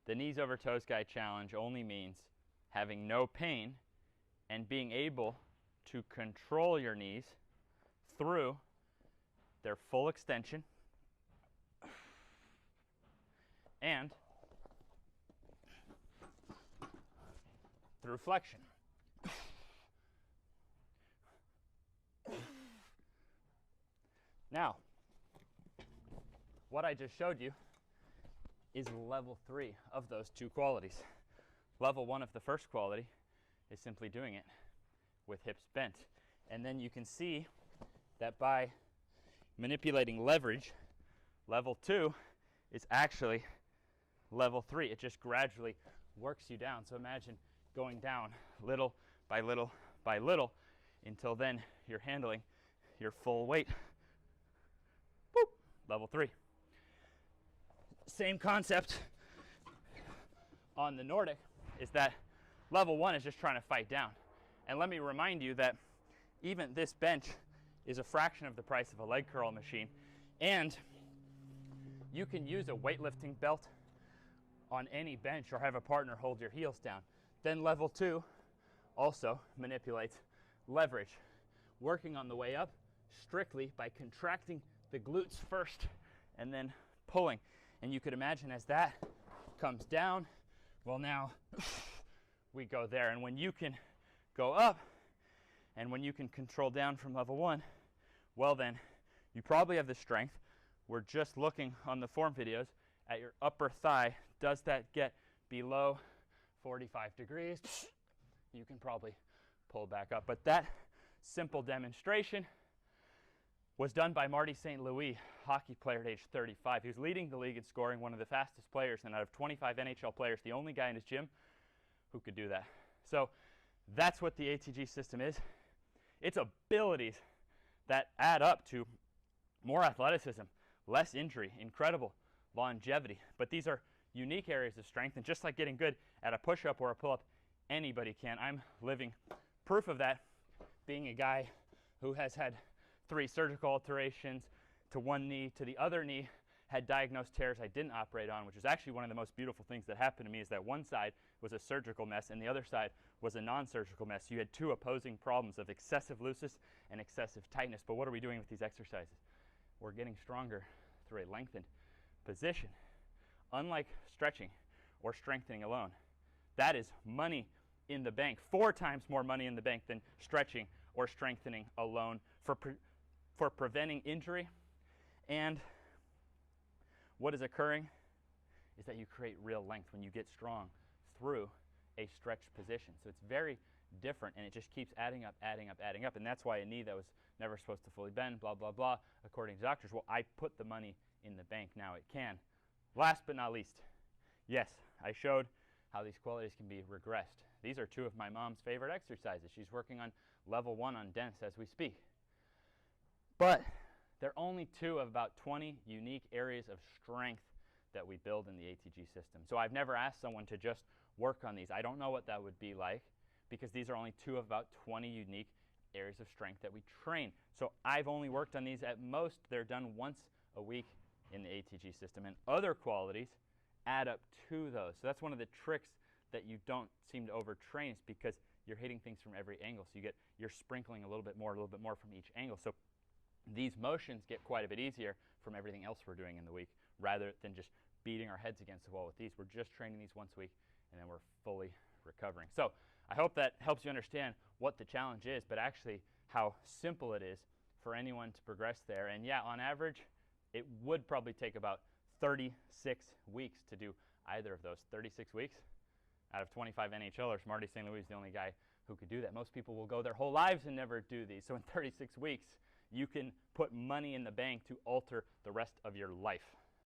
The knees over toes guy challenge only means having no pain and being able to control your knees through their full extension and through flexion. Now, what I just showed you is level 3 of those two qualities. Level 1 of the first quality is simply doing it with hips bent. And then you can see that by manipulating leverage, level 2 is actually level 3. It just gradually works you down. So imagine going down little by little by little until then you're handling your full weight. Boop, level 3. Same concept on the Nordic is that level 1 is just trying to fight down. And let me remind you that even this bench is a fraction of the price of a leg curl machine. And you can use a weightlifting belt on any bench or have a partner hold your heels down. Then level 2 also manipulates leverage, working on the way up strictly by contracting the glutes first and then pulling. And you could imagine as that comes down, well, now we go there. And when you can go up and when you can control down from level 1, well, then you probably have the strength. We're just looking on the form videos at your upper thigh. Does that get below 45 degrees? You can probably pull back up. But that simple demonstration was done by Marty St. Louis, hockey player at age 35. He was leading the league in scoring, one of the fastest players, and out of 25 NHL players, the only guy in his gym who could do that. So that's what the ATG system is. It's abilities that add up to more athleticism, less injury, incredible longevity. But these are unique areas of strength, and just like getting good at a push-up or a pull-up, anybody can. I'm living proof of that, being a guy who has had 3 surgical alterations to one knee, to the other knee, had diagnosed tears I didn't operate on, which is actually one of the most beautiful things that happened to me, is that one side was a surgical mess and the other side was a non-surgical mess. You had 2 opposing problems of excessive looseness and excessive tightness. But what are we doing with these exercises? We're getting stronger through a lengthened position. Unlike stretching or strengthening alone, that is money in the bank, 4 times more money in the bank than stretching or strengthening alone for preventing injury. And what is occurring is that you create real length when you get strong through a stretched position. So it's very different, and it just keeps adding up, adding up, adding up. And that's why a knee that was never supposed to fully bend, blah, blah, blah, according to doctors, well, I put the money in the bank, now it can. Last but not least, yes, I showed how these qualities can be regressed. These are 2 of my mom's favorite exercises. She's working on level 1 on dense as we speak. But they're only 2 of about 20 unique areas of strength that we build in the ATG system. So I've never asked someone to just work on these. I don't know what that would be like, because these are only 2 of about 20 unique areas of strength that we train. So I've only worked on these at most. They're done once a week in the ATG system. And other qualities add up to those. So that's one of the tricks that you don't seem to overtrain, is because you're hitting things from every angle. So you're sprinkling a little bit more from each angle. So these motions get quite a bit easier from everything else we're doing in the week, rather than just beating our heads against the wall with these. We're just training these once a week, and then we're fully recovering. So I hope that helps you understand what the challenge is, but actually how simple it is for anyone to progress there. And yeah, on average, it would probably take about 36 weeks to do either of those. 36 weeks out of 25 NHLers, Marty St. Louis is the only guy who could do that. Most people will go their whole lives and never do these. So in 36 weeks, you can put money in the bank to alter the rest of your life.